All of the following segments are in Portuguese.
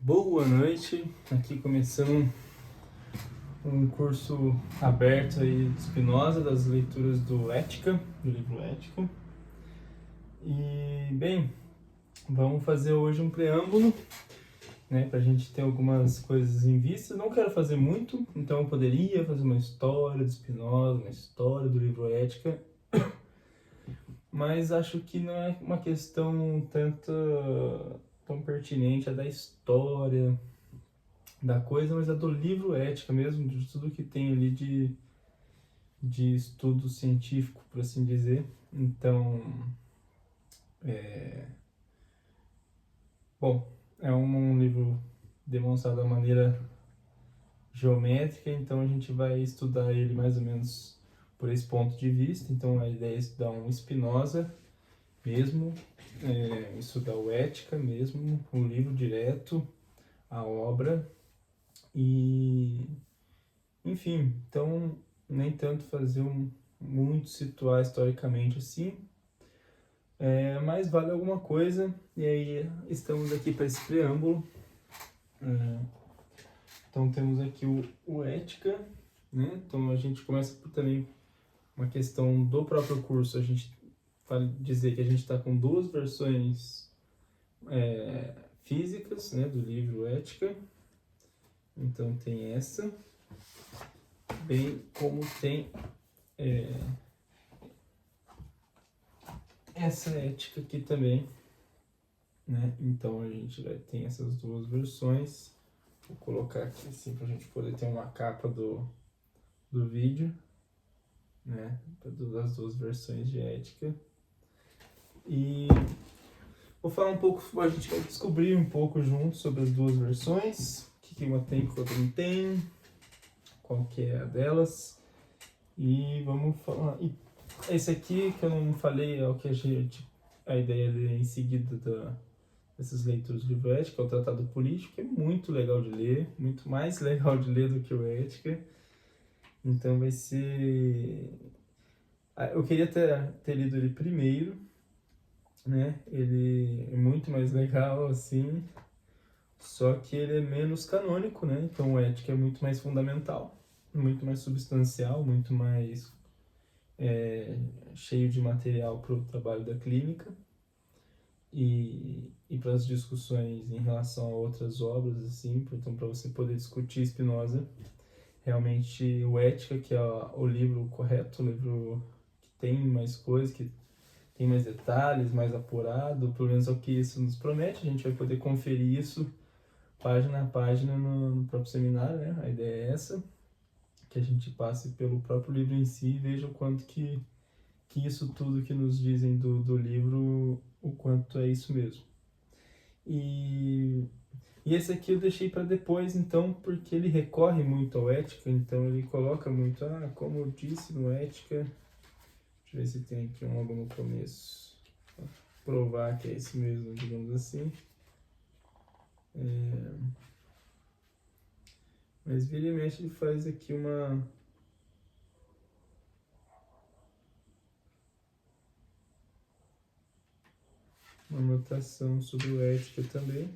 Boa noite, aqui começando um curso aberto aí de Spinoza, das leituras do Ética, do livro Ética. E, bem, vamos fazer hoje um preâmbulo, né, pra gente ter algumas coisas em vista. Não quero fazer muito, então eu poderia fazer uma história de Spinoza, uma história do livro Ética, mas acho que não é uma questão tão pertinente a da história da coisa, mas a do livro Ética mesmo, de tudo que tem ali de estudo científico, por assim dizer. Então, bom, é um livro demonstrado da maneira geométrica, então a gente vai estudar ele mais ou menos por esse ponto de vista. Então a ideia é estudar um Spinoza mesmo, estudar o Ética mesmo, o livro direto, a obra, e enfim, então nem tanto fazer muito situar historicamente assim, mas vale alguma coisa, e aí estamos aqui para esse preâmbulo. Então temos aqui o Ética, né? Então a gente começa por também uma questão do próprio curso. A gente vai dizer que a gente está com duas versões físicas, né, do livro Ética. Então tem essa, bem como tem essa Ética aqui também, né? Então a gente ter essas duas versões. Vou colocar aqui assim para a gente poder ter uma capa do vídeo, né? Das duas versões de Ética. E vou falar um pouco, a gente vai descobrir um pouco junto sobre as duas versões, o que uma tem, o que a outra não tem, qual que é a delas. E vamos falar. E esse aqui que eu não falei é o que a ideia de em seguida dessas leituras do livro Ética, é o Tratado Político, que é muito legal de ler, muito mais legal de ler do que o Ética. Então vai ser... Eu queria ter lido ele primeiro, né? Ele é muito mais legal, assim, só que ele é menos canônico, né? Então o Ética é muito mais fundamental, muito mais substancial, muito mais cheio de material para o trabalho da clínica e para as discussões em relação a outras obras, assim. Então, para você poder discutir Spinoza, realmente o Ética, que é o livro correto, o livro que tem mais coisas, que tem mais detalhes, mais apurado, pelo menos é o que isso nos promete. A gente vai poder conferir isso página a página no próprio seminário, né? A ideia é essa, que a gente passe pelo próprio livro em si e veja o quanto que isso tudo que nos dizem do livro, o quanto é isso mesmo. E esse aqui eu deixei para depois, então, porque ele recorre muito ao Ética, então ele coloca muito, como eu disse no Ética. Deixa eu ver se tem aqui algo no começo, pra provar que é isso mesmo, digamos assim. Mas vira e mexe ele faz aqui uma anotação sobre o Ética também.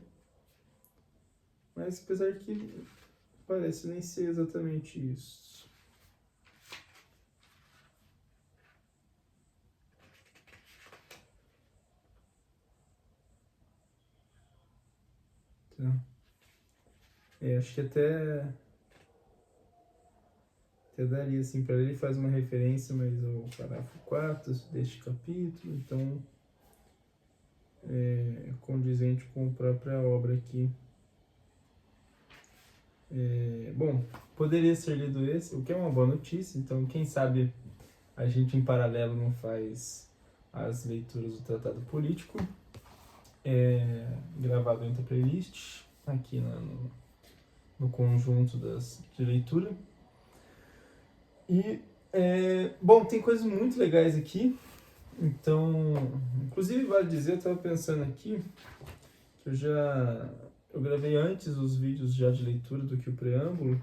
Mas apesar que parece nem ser exatamente isso. Então, acho que até daria assim para ele, faz uma referência, mas o parágrafo 4 deste capítulo, então é condizente com a própria obra aqui. Bom, poderia ser lido esse, o que é uma boa notícia, então quem sabe a gente em paralelo não faz as leituras do Tratado Político, gravado entre a playlist, aqui no conjunto de leitura. E, bom, tem coisas muito legais aqui, então, inclusive vale dizer, eu estava pensando aqui, que eu gravei antes os vídeos já de leitura do que o preâmbulo,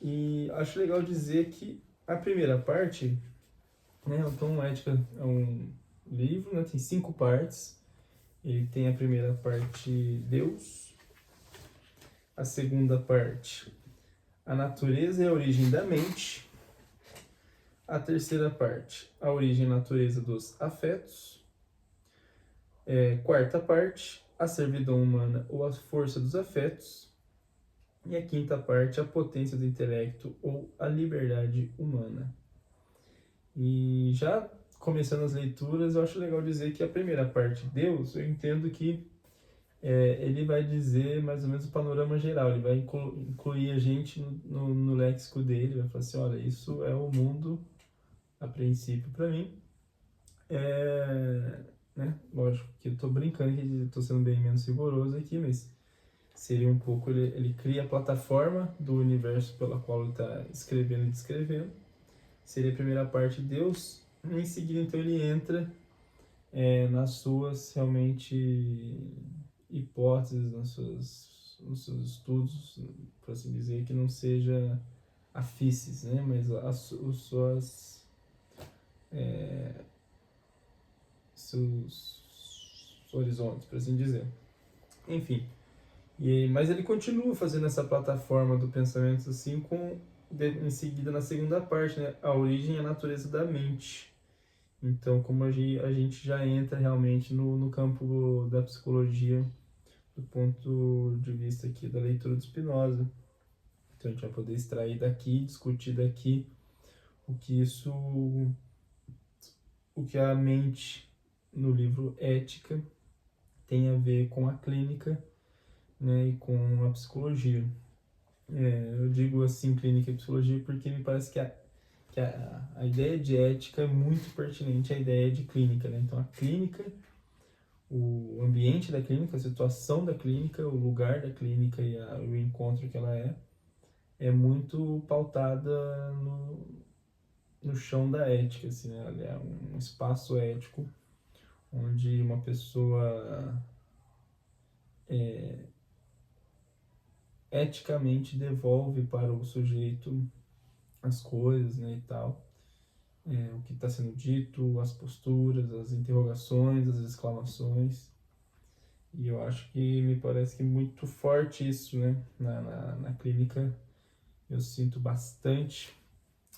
e acho legal dizer que a primeira parte, né, então Ética é um livro, né, tem 5 partes. Ele tem a primeira parte, Deus, A segunda parte, a natureza e a origem da mente. A terceira parte, a origem e natureza dos afetos. Quarta parte, a servidão humana ou a força dos afetos. E a quinta parte, a potência do intelecto ou a liberdade humana. E já começando as leituras, eu acho legal dizer que a primeira parte, Deus, eu entendo que ele vai dizer mais ou menos o panorama geral, ele vai incluir a gente no léxico dele, vai falar assim, olha, isso é o mundo, a princípio, para mim. Né? Lógico que eu tô brincando, que tô sendo bem menos rigoroso aqui, mas seria um pouco, ele cria a plataforma do universo pela qual ele está escrevendo e descrevendo. Seria a primeira parte de Deus. Em seguida, então, ele entra nas suas, realmente, hipóteses, nos seus estudos, por assim dizer, que não seja a físis, né? Mas seus horizontes, por assim dizer. Enfim, mas ele continua fazendo essa plataforma do pensamento assim, em seguida na segunda parte, né? A origem e a natureza da mente. Então, como a gente já entra realmente no campo da psicologia, do ponto de vista aqui da leitura do Spinoza. Então, a gente vai poder extrair daqui, discutir daqui o que a mente no livro Ética tem a ver com a clínica, né, e com a psicologia. Eu digo assim, clínica e psicologia, porque me parece que a ideia de ética é muito pertinente à ideia de clínica, né? Então, a clínica, o ambiente da clínica, a situação da clínica, o lugar da clínica e o encontro que ela é muito pautada no chão da ética, assim, né? Ela é um espaço ético onde uma pessoa eticamente devolve para o sujeito as coisas, né, e tal. O que está sendo dito, as posturas, as interrogações, as exclamações. E eu acho que me parece que muito forte isso, né? Na clínica eu sinto bastante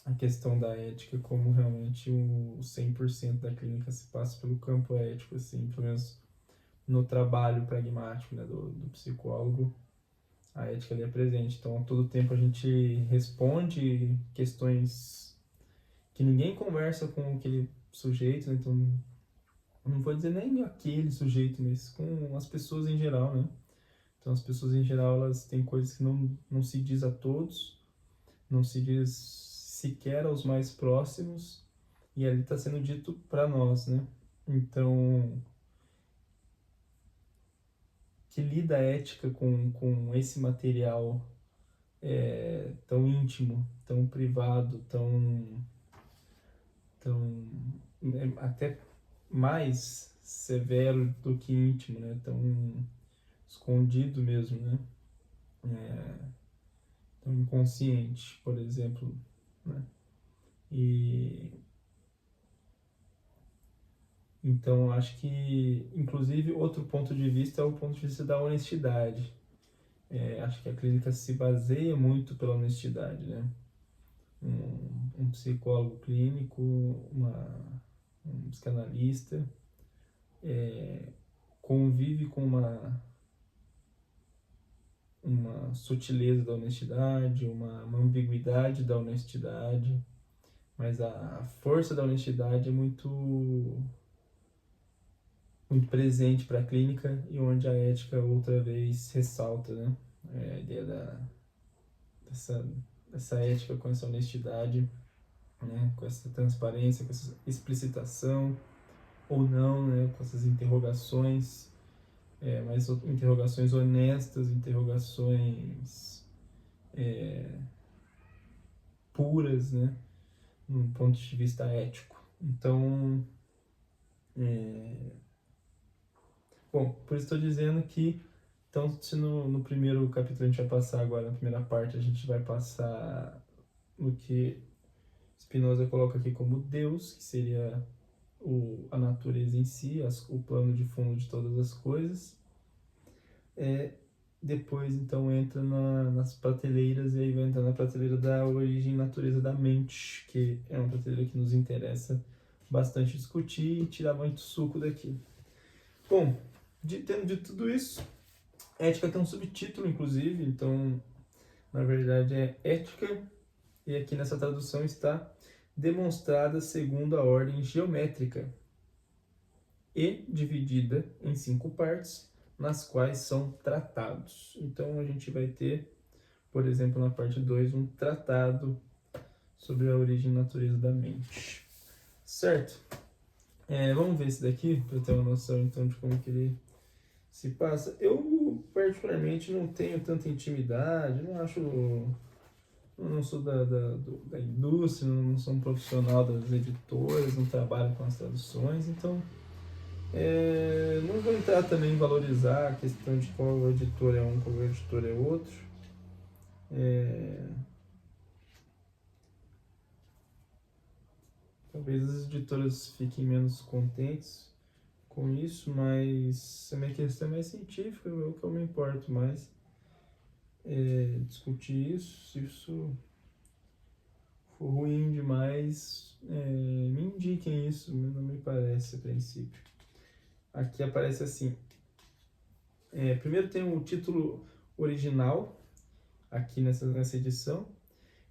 a questão da ética, como realmente o 100% da clínica se passa pelo campo ético, assim, pelo menos no trabalho pragmático, né, do psicólogo, a ética ali é presente. Então, a todo tempo a gente responde questões que ninguém conversa com aquele sujeito, né? Então, não vou dizer nem aquele sujeito, mas com as pessoas em geral, né? Então, as pessoas em geral, elas têm coisas que não se diz a todos, não se diz sequer aos mais próximos, e ali está sendo dito para nós, né? Então, que lida a ética com esse material tão íntimo, tão privado, tão até mais severo do que íntimo, né? Tão escondido mesmo, né? Tão inconsciente, por exemplo, né? E então acho que, inclusive, outro ponto de vista é o ponto de vista da honestidade. Acho que a clínica se baseia muito pela honestidade, né? Um psicólogo clínico, um psicanalista, convive com uma sutileza da honestidade, uma ambiguidade da honestidade, mas a força da honestidade é muito presente para a clínica, e onde a ética outra vez ressalta, né? A ideia dessa ética com essa honestidade, né? Com essa transparência, com essa explicitação ou não, né? Com essas interrogações, mas interrogações honestas, interrogações puras, né? Num ponto de vista ético. Então, bom, por isso estou dizendo que, então, se no primeiro capítulo a gente vai passar agora, na primeira parte, a gente vai passar no que Spinoza coloca aqui como Deus, que seria a natureza em si, o plano de fundo de todas as coisas. depois então entra nas prateleiras, e aí vai entrar na prateleira da Origem e Natureza da Mente, que é uma prateleira que nos interessa bastante discutir e tirar muito suco daqui. Bom, tendo dito tudo isso, ética tem um subtítulo, inclusive, então, na verdade, é ética, e aqui nessa tradução está demonstrada segundo a ordem geométrica e dividida em 5 partes, nas quais são tratados. Então, a gente vai ter, por exemplo, na parte 2, um tratado sobre a origem e natureza da mente. Certo? Vamos ver esse daqui, para ter uma noção, então, de como que ele se passa. Eu, particularmente, não tenho tanta intimidade, não acho... Eu não sou da indústria, não sou um profissional das editoras, não trabalho com as traduções, então não vou entrar também em valorizar a questão de qual editor é um, qual editor é outro. Talvez as editoras fiquem menos contentes com isso, mas a minha questão é mais científica, é o que eu me importo mais. Discutir isso, se isso for ruim demais, me indiquem isso, não me parece a princípio. Aqui aparece assim, primeiro tem o título original, aqui nessa edição,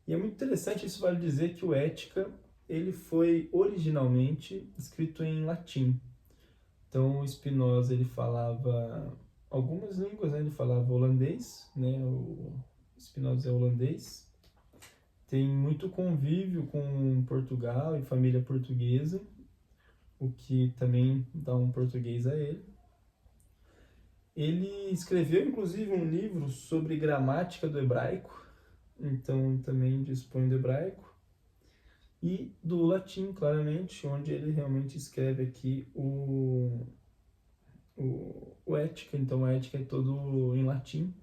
e é muito interessante, isso vale dizer que o Ética, ele foi originalmente escrito em latim. Então o Spinoza, ele falava algumas línguas, né? Ele falava holandês, né? O Spinoza é holandês, tem muito convívio com Portugal e família portuguesa, o que também dá um português a ele. Ele escreveu, inclusive, um livro sobre gramática do hebraico, então também dispõe do hebraico, e do latim, claramente, onde ele realmente escreve aqui o Ética. Então, a Ética é todo em latim,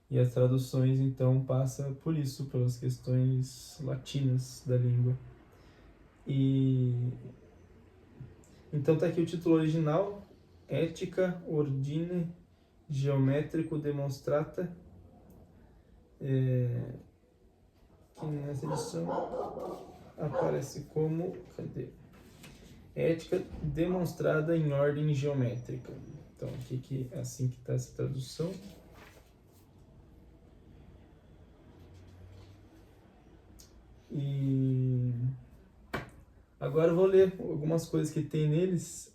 e as traduções, então, passam por isso, pelas questões latinas da língua. Então tá aqui o título original, Ética Ordine Geometrico Demonstrata, que nessa edição aparece como, Ética demonstrada em ordem geométrica. Então aqui que é assim que está essa tradução. E agora eu vou ler algumas coisas que tem neles.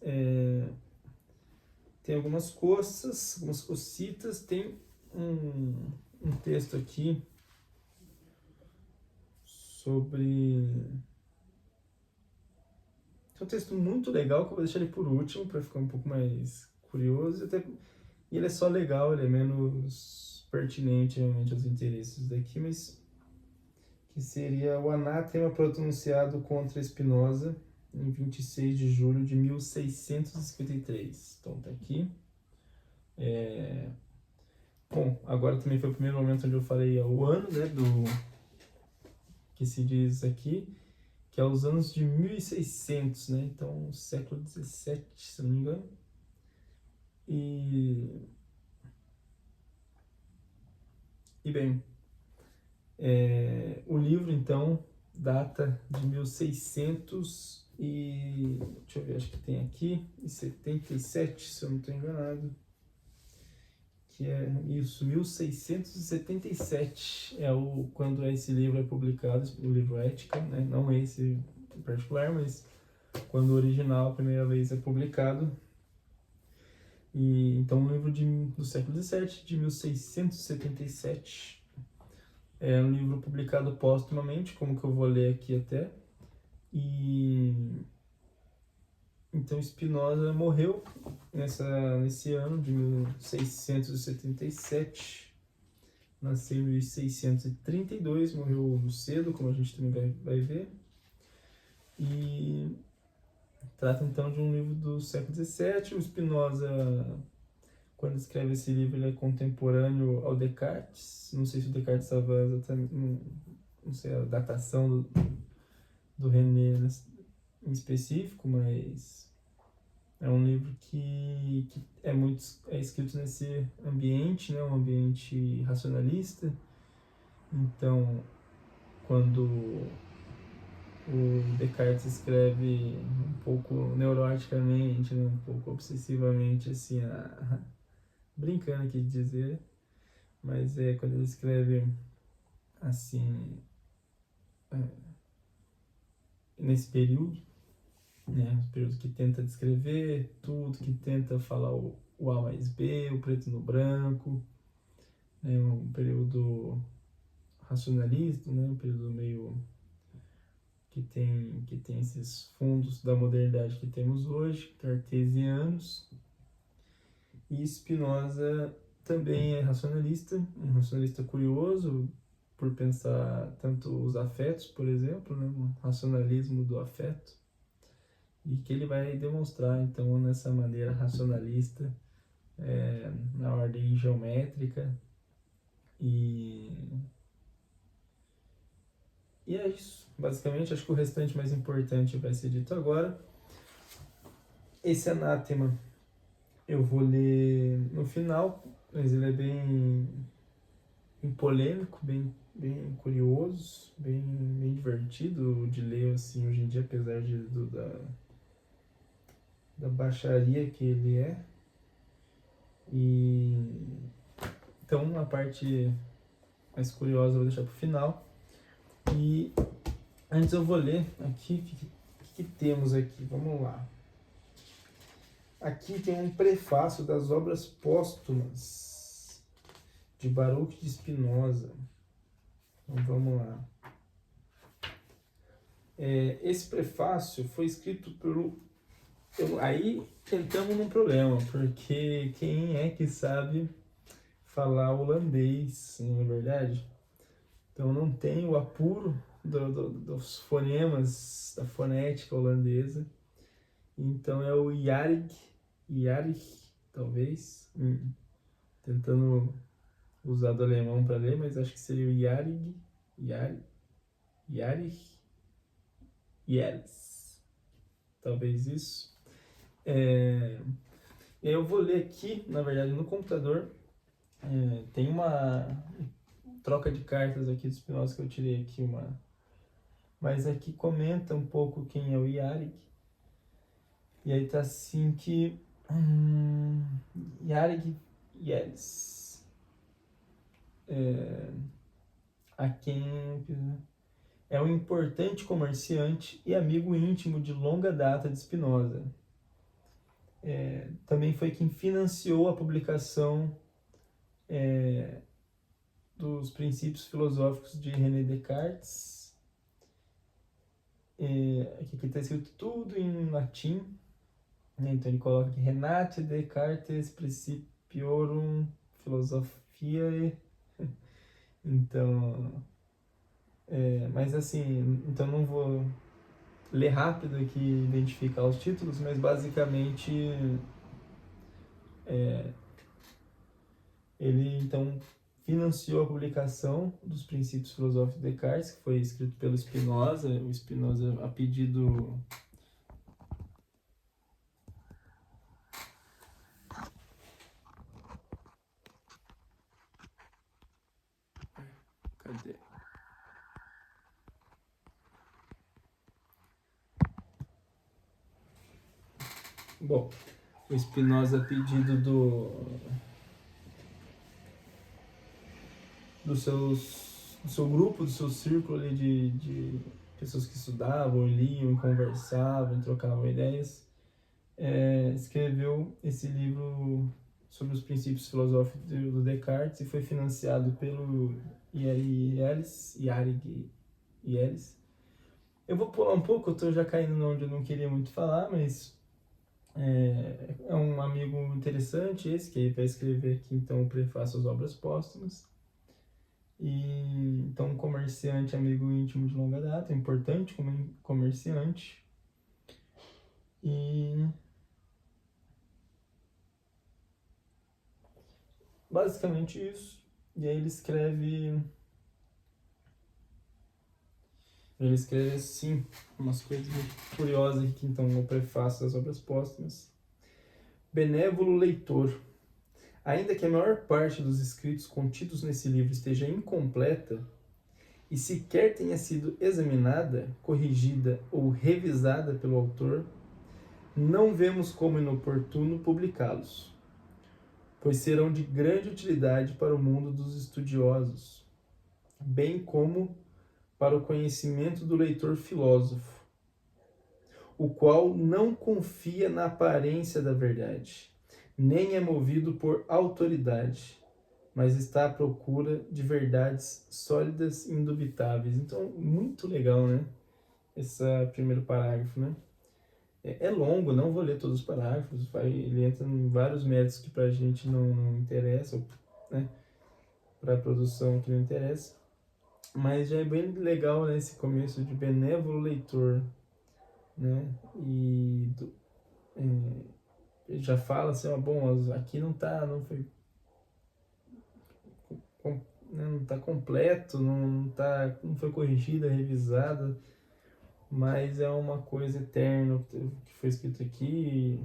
Tem algumas coisas, algumas cositas. Tem um texto aqui sobre... É um texto muito legal, que eu vou deixar ele por último, para ficar um pouco mais curioso. E ele é só legal, ele é menos pertinente realmente aos interesses daqui, mas que seria o anátema pronunciado contra Spinoza em 26 de julho de 1653. Então tá aqui. Bom, agora também foi o primeiro momento onde eu falei o ano, né, que se diz aqui, que é os anos de 1600, né, então século 17, se não me engano. E bem, o livro, então, data de 1600 e... deixa eu ver, acho que tem aqui, e 77, se eu não estou enganado. Que é isso, 1677 quando esse livro é publicado, o livro Ética, né? Não esse em particular, mas quando o original a primeira vez é publicado. E então um livro do século XVII, de 1677. É um livro publicado póstumamente, como que eu vou ler aqui até. Então Spinoza morreu nesse ano de 1677, nasceu em 1632, morreu cedo, como a gente também vai ver. E trata então de um livro do século XVII. O Spinoza, quando escreve esse livro, ele é contemporâneo ao Descartes. Não sei se o Descartes estava exatamente, não sei a datação do René em específico, mas É um livro que é escrito nesse ambiente, né, um ambiente racionalista. Então, quando o Descartes escreve um pouco neuroticamente, né, um pouco obsessivamente, assim, brincando aqui de dizer, mas é quando ele escreve assim, nesse período, né, o período que tenta descrever tudo, que tenta falar o A mais B, o preto no branco, né, um período racionalista, né, um período meio que tem esses fundos da modernidade que temos hoje, cartesianos. E Spinoza também é racionalista, um racionalista curioso por pensar tanto os afetos, por exemplo, né, um racionalismo do afeto, e que ele vai demonstrar então nessa maneira racionalista, na ordem geométrica. E é isso, basicamente. Acho que o restante mais importante vai ser dito agora. Esse anátema eu vou ler no final, mas ele é bem polêmico, bem curioso, bem divertido de ler assim hoje em dia, apesar da baixaria que ele é. E então a parte mais curiosa eu vou deixar para o final. E antes eu vou ler aqui o que temos aqui. Vamos lá. Aqui tem um prefácio das obras póstumas de Baruch de Spinoza. Então vamos lá. Esse prefácio foi escrito pelo... Aí entramos num problema, porque quem é que sabe falar holandês, não é verdade? Então não tem o apuro dos fonemas, da fonética holandesa. Então é o Yarig, talvez, tentando usar do alemão para ler, mas acho que seria o Yarig, Yes, talvez isso. Eu vou ler aqui, na verdade, no computador. Tem uma troca de cartas aqui do Spinoza que eu tirei aqui mas aqui comenta um pouco quem é o Yarig. E aí tá assim que Yarig Yelis, a quem é um importante comerciante e amigo íntimo de longa data de Spinoza. Também foi quem financiou a publicação dos princípios filosóficos de René Descartes. Aqui está escrito tudo em latim, né? Então ele coloca aqui Renate Descartes Principiorum Philosophiae. Então, mas assim, então não vou ler rápido aqui e identificar os títulos, mas basicamente ele então financiou a publicação dos Princípios Filosóficos de Descartes, que foi escrito pelo Spinoza, o Spinoza a pedido... Cadê? Bom, o Spinoza a pedido do seu grupo, do seu círculo ali de pessoas que estudavam, liam, conversavam, trocavam ideias, escreveu esse livro sobre os princípios filosóficos do Descartes e foi financiado pelo Yarig Yelis. Eu vou pular um pouco, eu estou já caindo onde eu não queria muito falar, mas é um amigo interessante esse, que vai escrever aqui então o prefácio às obras póstumas. E então um comerciante, amigo íntimo de longa data, importante como comerciante. E basicamente isso. E aí ele escreve assim umas coisas muito curiosas aqui, então o prefácio das obras póstumas. Benévolo leitor, ainda que a maior parte dos escritos contidos nesse livro esteja incompleta e sequer tenha sido examinada, corrigida ou revisada pelo autor, não vemos como inoportuno publicá-los, pois serão de grande utilidade para o mundo dos estudiosos, bem como para o conhecimento do leitor filósofo, o qual não confia na aparência da verdade, nem é movido por autoridade, mas está à procura de verdades sólidas e indubitáveis. Então, muito legal, né? Esse primeiro parágrafo, né? É longo, não vou ler todos os parágrafos, ele entra em vários méritos que pra gente não interessa, né? Pra produção que não interessa. Mas já é bem legal, né, esse começo de benévolo leitor, né? E ele já fala assim, ó, bom, aqui não foi, né, não tá completo, não foi corrigida, revisada, mas é uma coisa eterna que foi escrito aqui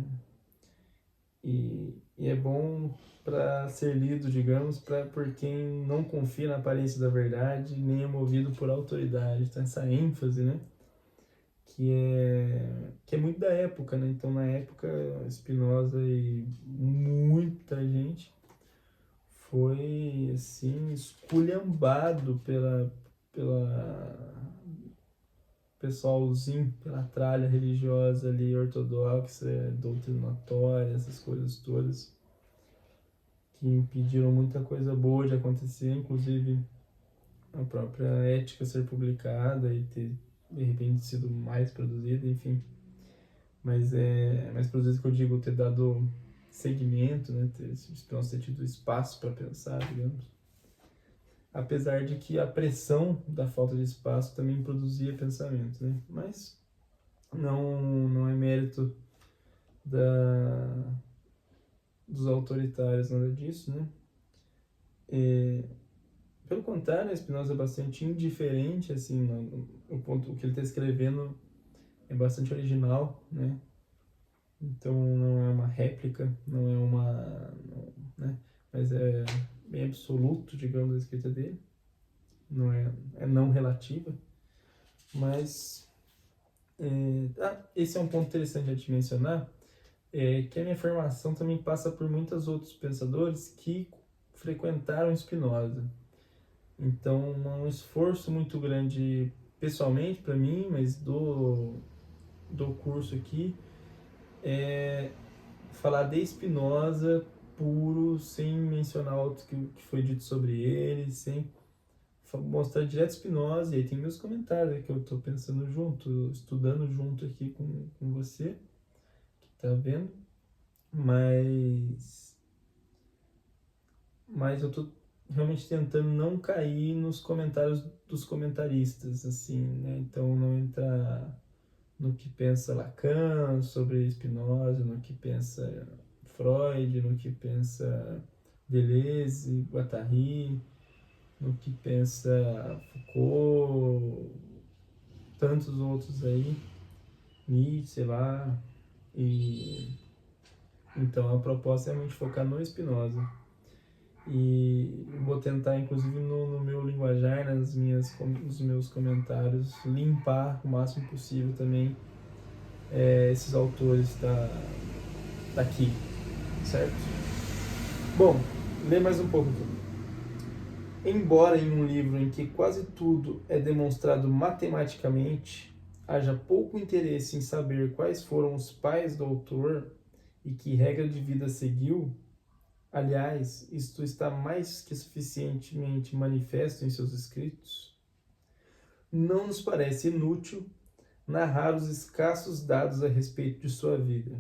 e é bom para ser lido, digamos, por quem não confia na aparência da verdade, nem é movido por autoridade. Então essa ênfase, né, que é muito da época, né? Então na época Spinoza e muita gente foi assim esculhambado pela pessoalzinho, pela tralha religiosa ali, ortodoxa, doutrinatória, essas coisas todas, que impediram muita coisa boa de acontecer, inclusive a própria ética ser publicada e ter, de repente, sido mais produzida, enfim. Mas é mais produzida que eu digo, ter dado segmento, né, ter tido espaço para pensar, digamos. Apesar de que a pressão da falta de espaço também produzia pensamento, né? Mas não é mérito dos autoritários, nada disso, né? Pelo contrário, Spinoza é bastante indiferente, assim, o que ele está escrevendo é bastante original, né? Então não é uma réplica, não é né? Mas é bem absoluto, digamos, a escrita dele. Não é não relativa, mas esse é um ponto interessante de mencionar, que a minha formação também passa por muitos outros pensadores que frequentaram Spinoza. Então, é um esforço muito grande pessoalmente para mim, mas do curso aqui, é falar de Spinoza puro, sem mencionar o que foi dito sobre ele, sem mostrar direto Spinoza. E aí tem meus comentários que eu estou pensando junto, estudando junto aqui com você, que está vendo, mas eu estou realmente tentando não cair nos comentários dos comentaristas, assim, né? Então não entrar no que pensa Lacan sobre Spinoza, no que pensa Freud, no que pensa Deleuze, Guattari, no que pensa Foucault, tantos outros aí, Nietzsche, sei lá, e então a proposta é realmente focar no Spinoza. E vou tentar, inclusive no meu linguajar, nos meus comentários, limpar o máximo possível também esses autores daqui, certo? Bom, lê mais um pouco aqui. Embora em um livro em que quase tudo é demonstrado matematicamente, haja pouco interesse em saber quais foram os pais do autor e que regra de vida seguiu, aliás, isto está mais que suficientemente manifesto em seus escritos, não nos parece inútil narrar os escassos dados a respeito de sua vida.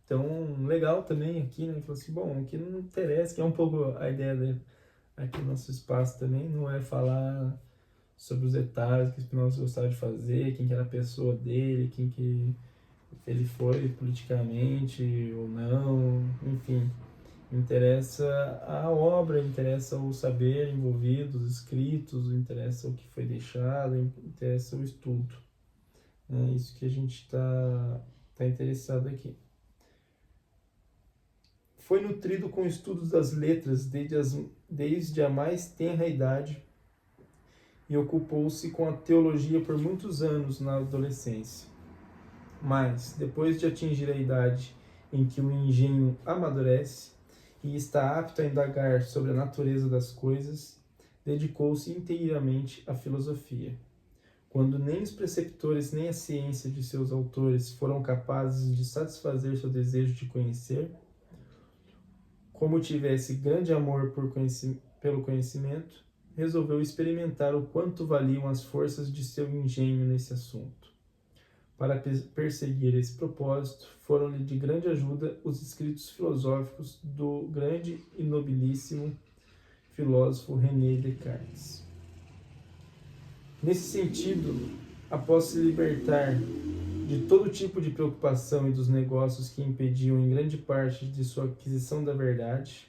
Então, legal também aqui, né? Falou assim, bom, o que não interessa, que é um pouco a ideia dele aqui no nosso espaço também, não é falar sobre os detalhes que Spinoza gostava de fazer, quem que era a pessoa dele, quem que ele foi politicamente ou não, enfim. Interessa a obra, interessa o saber envolvido, os escritos, interessa o que foi deixado, interessa o estudo. É isso que a gente tá interessado aqui. Foi nutrido com estudos das letras desde a mais tenra idade e ocupou-se com a teologia por muitos anos na adolescência. Mas, depois de atingir a idade em que o engenho amadurece e está apto a indagar sobre a natureza das coisas, dedicou-se inteiramente à filosofia. Quando nem os preceptores nem a ciência de seus autores foram capazes de satisfazer seu desejo de conhecer, como tivesse grande amor pelo conhecimento, resolveu experimentar o quanto valiam as forças de seu engenho nesse assunto. Para perseguir esse propósito, foram-lhe de grande ajuda os escritos filosóficos do grande e nobilíssimo filósofo René Descartes. Nesse sentido, após se libertar de todo tipo de preocupação e dos negócios que impediam em grande parte de sua aquisição da verdade,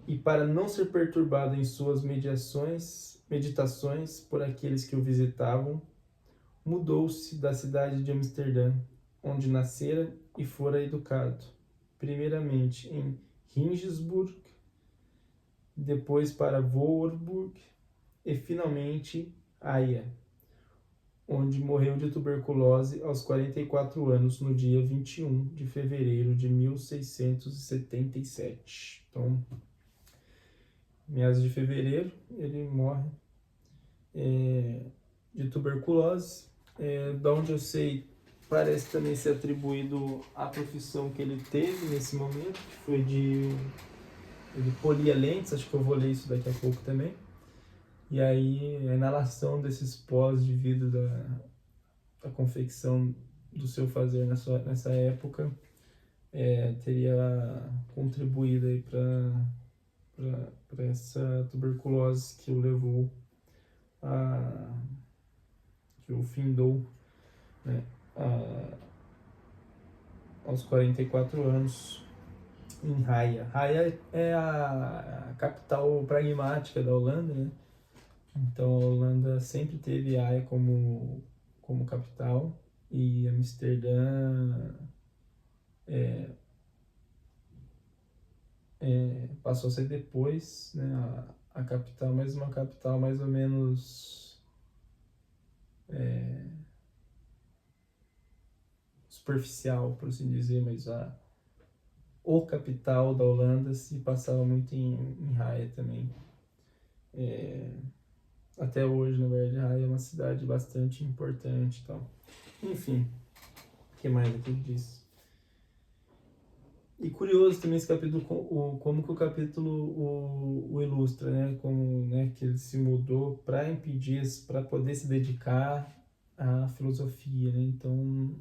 e para não ser perturbado em suas meditações por aqueles que o visitavam, mudou-se da cidade de Amsterdã, onde nascera e fora educado, primeiramente em Rijnsburg, depois para Voorburg e finalmente Haia, onde morreu de tuberculose aos 44 anos, no dia 21 de fevereiro de 1677. Então, meados de fevereiro, ele morre de tuberculose. Da onde eu sei, parece também ser atribuído à profissão que ele teve nesse momento, que foi ele polia lentes, acho que eu vou ler isso daqui a pouco também. E aí, a inalação desses pós devido da confecção do seu fazer nessa época teria contribuído aí para essa tuberculose que o levou que o findou, né, aos 44 anos em Haia. Haia é a capital pragmática da Holanda, né? Então a Holanda sempre teve Haia como capital, e Amsterdã passou a ser depois, né, a capital, mas uma capital mais ou menos superficial, por assim dizer, mas o capital da Holanda se passava muito em Haia também. Até hoje, na verdade, Haia é uma cidade bastante importante e tal. Enfim, o que mais aqui diz? E curioso também esse capítulo, como que o capítulo o ilustra, né? Como, né, que ele se mudou para poder se dedicar à filosofia, né? Então,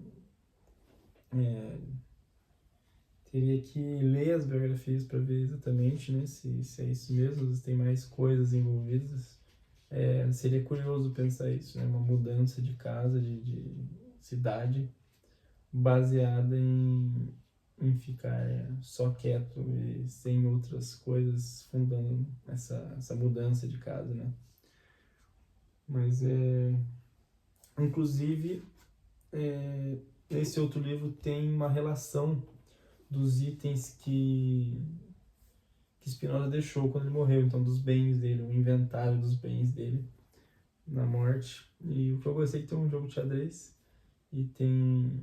teria que ler as biografias para ver exatamente, né, se é isso mesmo, se tem mais coisas envolvidas. Seria curioso pensar isso, né? Uma mudança de casa, de cidade, baseada em ficar só quieto e sem outras coisas fundando essa mudança de casa, né? Mas inclusive nesse outro livro tem uma relação dos itens que Spinoza deixou quando ele morreu, então dos bens dele, o inventário dos bens dele na morte. E o que eu gostei é que tem um jogo de xadrez e tem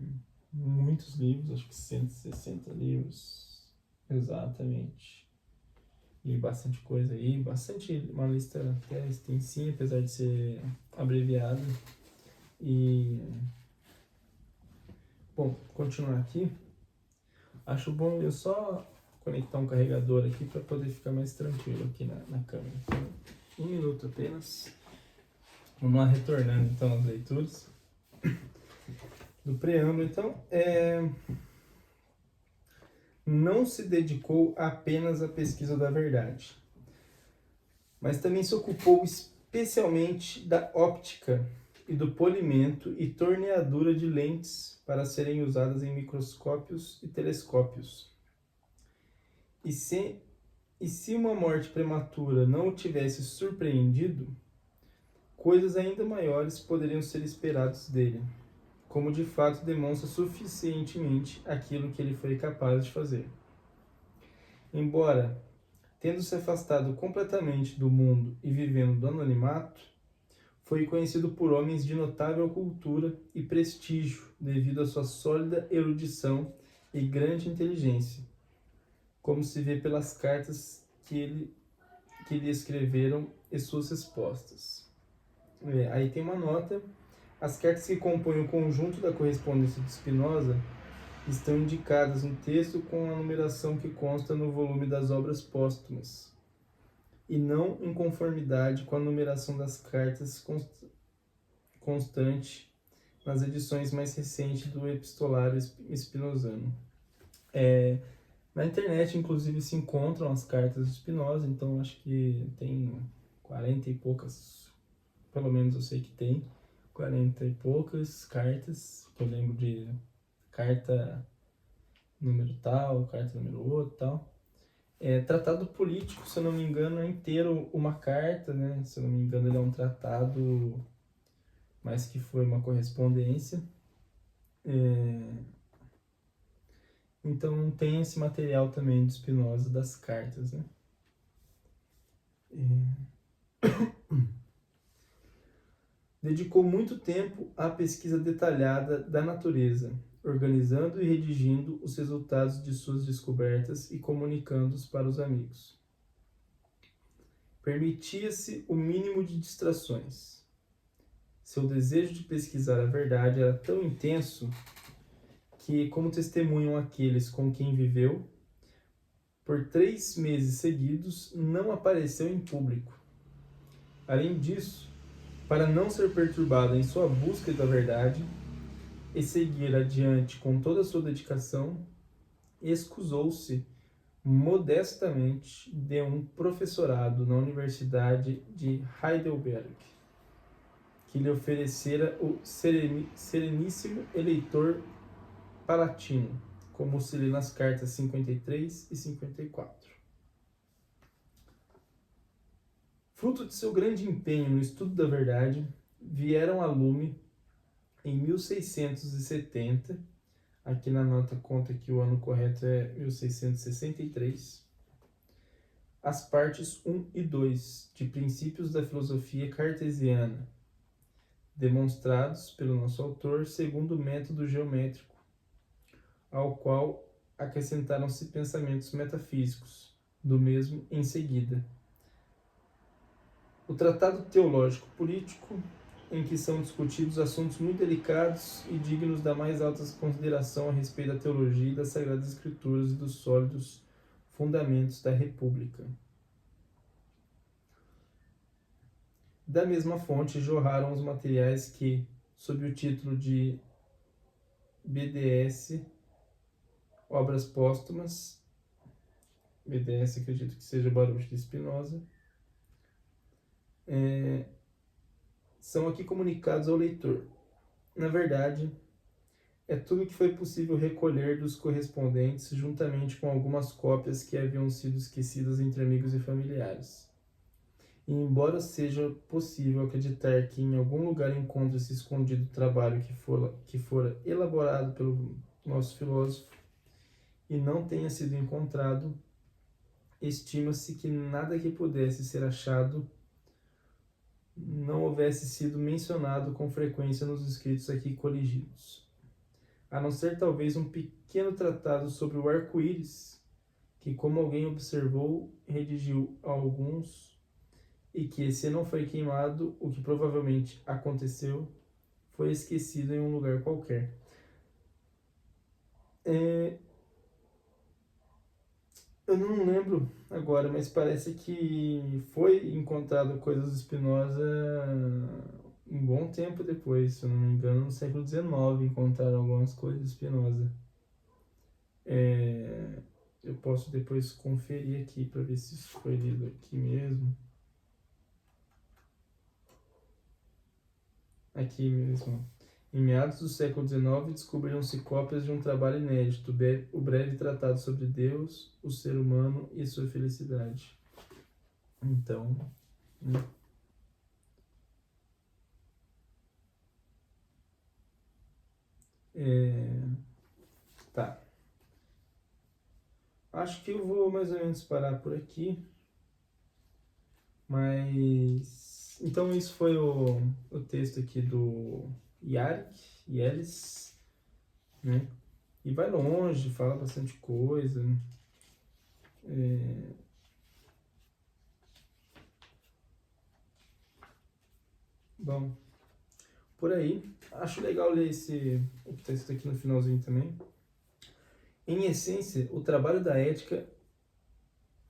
muitos livros, acho que 160 livros, exatamente. E bastante coisa aí, uma lista até extensinha, apesar de ser abreviada. E, bom, continuar aqui. Acho bom eu só conectar um carregador aqui para poder ficar mais tranquilo aqui na câmera. Então, 1 minuto apenas. Vamos lá, retornando então às leituras do preâmbulo. Então, não se dedicou apenas à pesquisa da verdade, mas também se ocupou especialmente da óptica e do polimento e torneadura de lentes para serem usadas em microscópios e telescópios. E se uma morte prematura não o tivesse surpreendido, coisas ainda maiores poderiam ser esperadas dele, como de fato demonstra suficientemente aquilo que ele foi capaz de fazer. Embora, tendo se afastado completamente do mundo e vivendo do anonimato, foi conhecido por homens de notável cultura e prestígio devido à sua sólida erudição e grande inteligência, como se vê pelas cartas que lhe escreveram e suas respostas. Aí tem uma nota. As cartas que compõem o conjunto da correspondência de Spinoza estão indicadas no texto com a numeração que consta no volume das obras póstumas, e não em conformidade com a numeração das cartas constante nas edições mais recentes do Epistolário Spinozano. Na internet, inclusive, se encontram as cartas de Spinoza, então acho que tem 40 e poucas, pelo menos eu sei que tem 40 e poucas cartas, que eu lembro de carta número tal, carta número outro tal. Tratado político, se eu não me engano, é inteiro uma carta, né? Se eu não me engano, ele é um tratado, mas que foi uma correspondência. Então tem esse material também de Spinoza das cartas, né? Dedicou muito tempo à pesquisa detalhada da natureza, organizando e redigindo os resultados de suas descobertas e comunicando-os para os amigos. Permitia-se o mínimo de distrações. Seu desejo de pesquisar a verdade era tão intenso que, como testemunham aqueles com quem viveu, por 3 meses seguidos não apareceu em público. Além disso, para não ser perturbado em sua busca da verdade e seguir adiante com toda a sua dedicação, escusou-se modestamente de um professorado na Universidade de Heidelberg, que lhe oferecera o sereníssimo eleitor palatino, como se lê nas cartas 53 e 54. Fruto de seu grande empenho no estudo da verdade, vieram a lume, em 1670, aqui na nota conta que o ano correto é 1663, as partes 1 e 2 de Princípios da Filosofia Cartesiana, demonstrados pelo nosso autor segundo o método geométrico, ao qual acrescentaram-se pensamentos metafísicos, do mesmo em seguida. O Tratado Teológico Político, em que são discutidos assuntos muito delicados e dignos da mais alta consideração a respeito da teologia e das Sagradas Escrituras e dos sólidos fundamentos da República. Da mesma fonte jorraram os materiais que, sob o título de BDS, Obras Póstumas, BDS acredito que seja Baruch de Spinoza, são aqui comunicados ao leitor. Na verdade, é tudo que foi possível recolher dos correspondentes, juntamente com algumas cópias que haviam sido esquecidas entre amigos e familiares. E embora seja possível acreditar que em algum lugar encontra-se escondido o trabalho que fora elaborado pelo nosso filósofo e não tenha sido encontrado, estima-se que nada que pudesse ser achado não houvesse sido mencionado com frequência nos escritos aqui coligidos, a não ser talvez um pequeno tratado sobre o arco-íris, que, como alguém observou, redigiu alguns, e que, se não foi queimado, o que provavelmente aconteceu, foi esquecido em um lugar qualquer. Eu não lembro agora, mas parece que foi encontrado coisas do Spinoza um bom tempo depois, se eu não me engano, no século XIX encontraram algumas coisas do Spinoza. Eu posso depois conferir aqui para ver se isso foi lido aqui mesmo. Aqui mesmo. Em meados do século XIX, descobriram-se cópias de um trabalho inédito, o breve tratado sobre Deus, o ser humano e sua felicidade. Então, né? Tá. acho que eu vou mais ou menos parar por aqui, mas então isso foi o texto aqui do Yelis, né? E vai longe, fala bastante coisa, né? Bom, por aí. Acho legal ler o que está escrito aqui no finalzinho também. Em essência, o trabalho da ética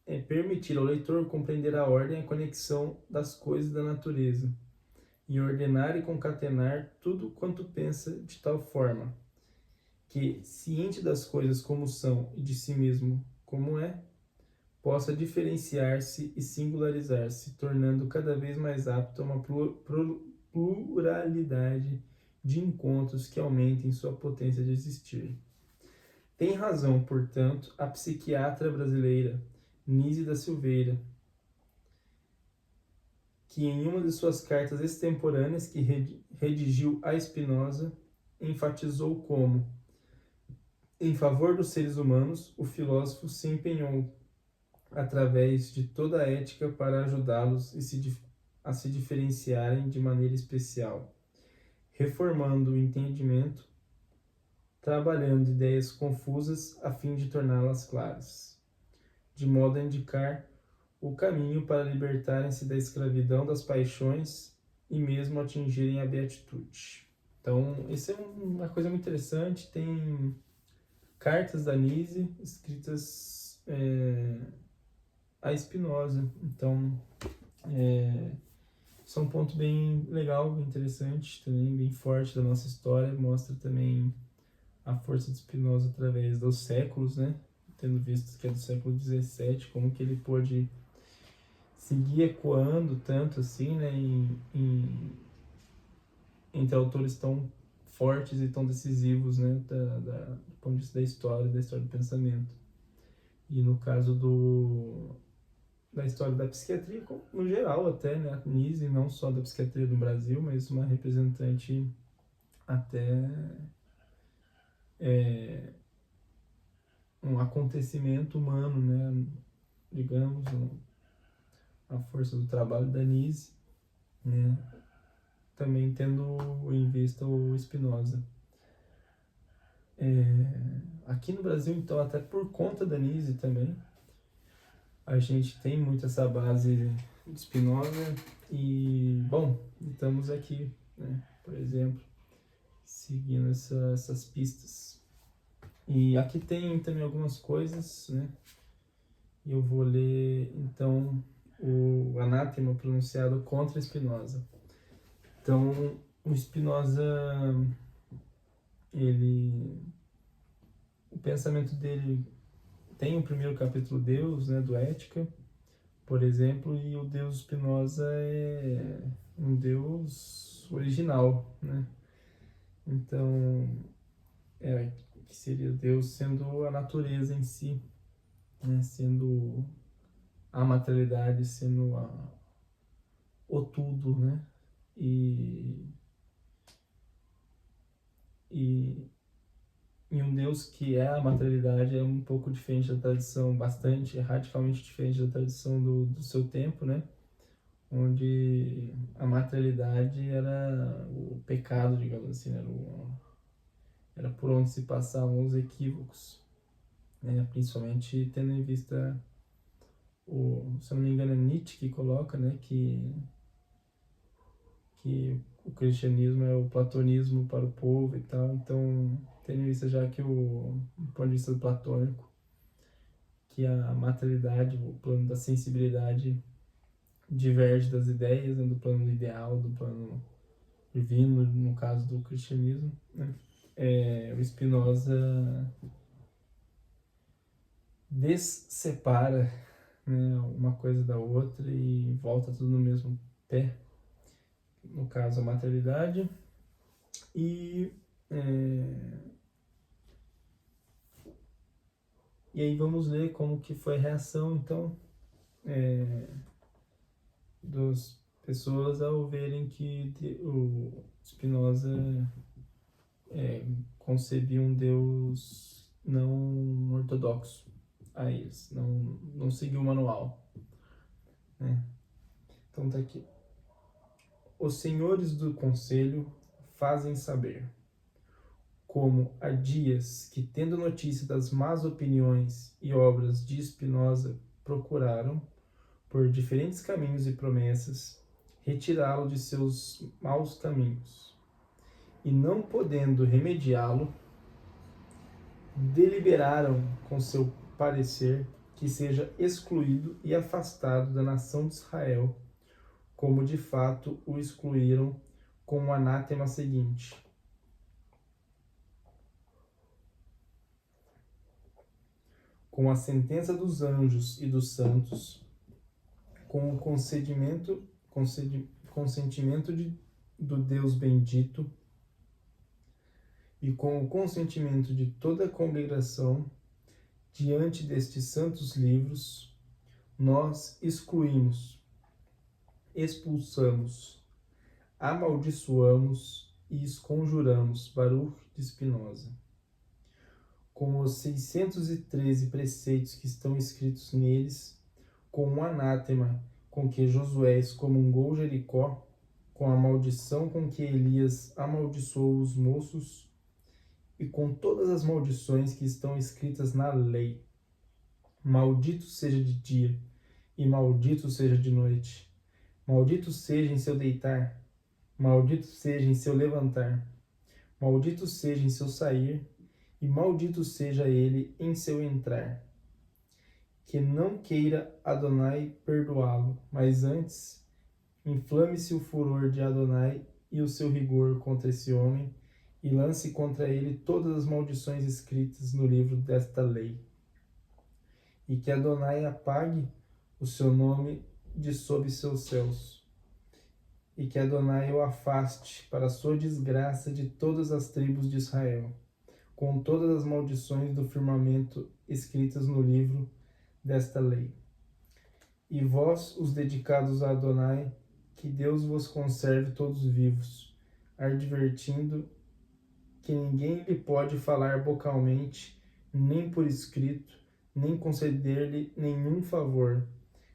é permitir ao leitor compreender a ordem e a conexão das coisas da natureza, e ordenar e concatenar tudo quanto pensa de tal forma que, ciente das coisas como são e de si mesmo como é, possa diferenciar-se e singularizar-se, tornando cada vez mais apto a uma pluralidade de encontros que aumentem sua potência de existir. Tem razão, portanto, a psiquiatra brasileira Nise da Silveira, que em uma de suas cartas extemporâneas que redigiu a Spinoza, enfatizou como, em favor dos seres humanos, o filósofo se empenhou, através de toda a ética, para ajudá-los a se diferenciarem de maneira especial, reformando o entendimento, trabalhando ideias confusas a fim de torná-las claras, de modo a indicar o caminho para libertarem-se da escravidão das paixões e mesmo atingirem a beatitude. Então, isso é uma coisa muito interessante. Tem cartas da Nise escritas a Spinoza. Então, isso é um ponto bem legal, bem interessante, também bem forte da nossa história. Mostra também a força de Spinoza através dos séculos, né? Tendo visto que é do século XVII, como que ele pôde seguir ecoando tanto assim, né, entre autores tão fortes e tão decisivos, né, do ponto de vista da história do pensamento. E no caso da história da psiquiatria, no geral até, né, a Nise, não só da psiquiatria do Brasil, mas uma representante até um acontecimento humano, né, digamos, a força do trabalho da Nise, né, também tendo em vista o Spinoza. Aqui no Brasil, então, até por conta da Nise também, a gente tem muito essa base de Spinoza e, bom, estamos aqui, né, por exemplo, seguindo essas pistas. E aqui tem também algumas coisas, né, e eu vou ler, então, o anátema pronunciado contra Spinoza. Então, o Spinoza, o pensamento dele tem o primeiro capítulo Deus, né, do Ética, por exemplo, e o Deus Spinoza é um Deus original, né? Então, que seria Deus sendo a natureza em si, né? Sendo a materialidade, sendo o tudo, né? E um Deus que é a materialidade é um pouco diferente da tradição, bastante, radicalmente diferente da tradição do seu tempo, né? Onde a materialidade era o pecado, digamos assim, era por onde se passavam os equívocos, né? Principalmente tendo em vista, se eu não me engano, é Nietzsche que coloca, né? Que o cristianismo é o platonismo para o povo e tal. Então, tendo em vista já que do ponto de vista platônico, que a materialidade, o plano da sensibilidade diverge das ideias, né, do plano ideal, do plano divino, no caso do cristianismo, né? O Spinoza dessepara, né, uma coisa da outra e volta tudo no mesmo pé, no caso a materialidade. E aí vamos ver como que foi a reação, então, das pessoas ao verem que o Spinoza concebia um Deus não ortodoxo, a eles, não seguiu o manual, né? Então tá aqui. Os senhores do conselho fazem saber, como há dias que, tendo notícia das más opiniões e obras de Spinoza, procuraram, por diferentes caminhos e promessas, retirá-lo de seus maus caminhos, e não podendo remediá-lo, deliberaram com seu parecer que seja excluído e afastado da nação de Israel, como de fato o excluíram com o anátema seguinte: com a sentença dos anjos e dos santos, com o consentimento do Deus bendito e com o consentimento de toda a congregação, diante destes santos livros, nós excluímos, expulsamos, amaldiçoamos e esconjuramos Baruch de Spinoza. Com os 613 preceitos que estão escritos neles, com o anátema com que Josué excomungou Jericó, com a maldição com que Elias amaldiçoou os moços, e com todas as maldições que estão escritas na lei. Maldito seja de dia, e maldito seja de noite. Maldito seja em seu deitar, maldito seja em seu levantar. Maldito seja em seu sair, e maldito seja ele em seu entrar. Que não queira Adonai perdoá-lo, mas antes inflame-se o furor de Adonai e o seu rigor contra esse homem, e lance contra ele todas as maldições escritas no livro desta lei. E que Adonai apague o seu nome de sob seus céus. E que Adonai o afaste para a sua desgraça de todas as tribos de Israel, com todas as maldições do firmamento escritas no livro desta lei. E vós, os dedicados a Adonai, que Deus vos conserve todos vivos, advertindo que ninguém lhe pode falar vocalmente, nem por escrito, nem conceder-lhe nenhum favor,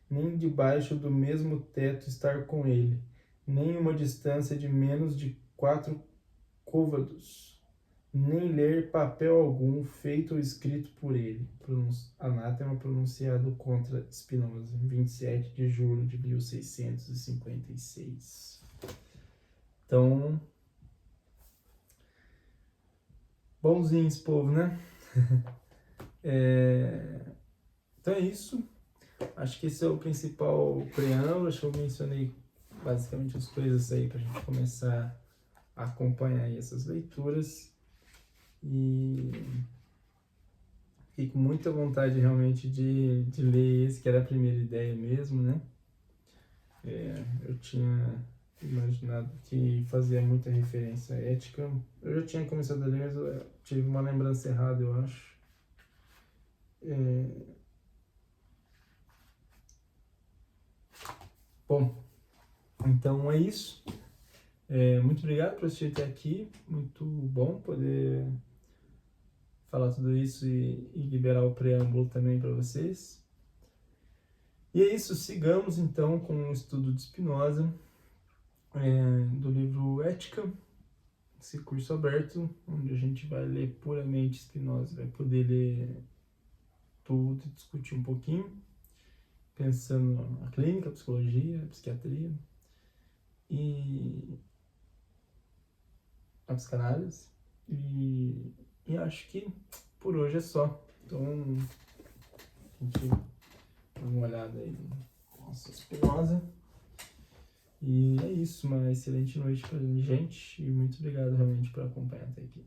nem debaixo do mesmo teto estar com ele, nem uma distância de menos de 4 côvados, nem ler papel algum feito ou escrito por ele. Anátema pronunciado contra Spinoza, 27 de julho de 1656. Então, bonzinho esse povo, né? Então é isso. Acho que esse é o principal preâmbulo. Acho que eu mencionei basicamente as coisas aí para a gente começar a acompanhar aí essas leituras. E fiquei com muita vontade realmente de ler esse, que era a primeira ideia mesmo, né? Eu tinha imaginado que fazia muita referência à ética. Eu já tinha começado a ler, mas eu tive uma lembrança errada, eu acho. Bom, então é isso. Muito obrigado por assistir até aqui. Muito bom poder falar tudo isso e liberar o preâmbulo também para vocês. E é isso, sigamos então com o estudo de Spinoza, do livro Ética, esse curso aberto, onde a gente vai ler puramente Spinoza, vai poder ler tudo e discutir um pouquinho, pensando na clínica, a psicologia, a psiquiatria e a psicanálise. E acho que por hoje é só. Então, a gente dá uma olhada aí no nosso Spinoza. E é isso, uma excelente noite pra gente. E muito obrigado realmente por acompanhar até aqui.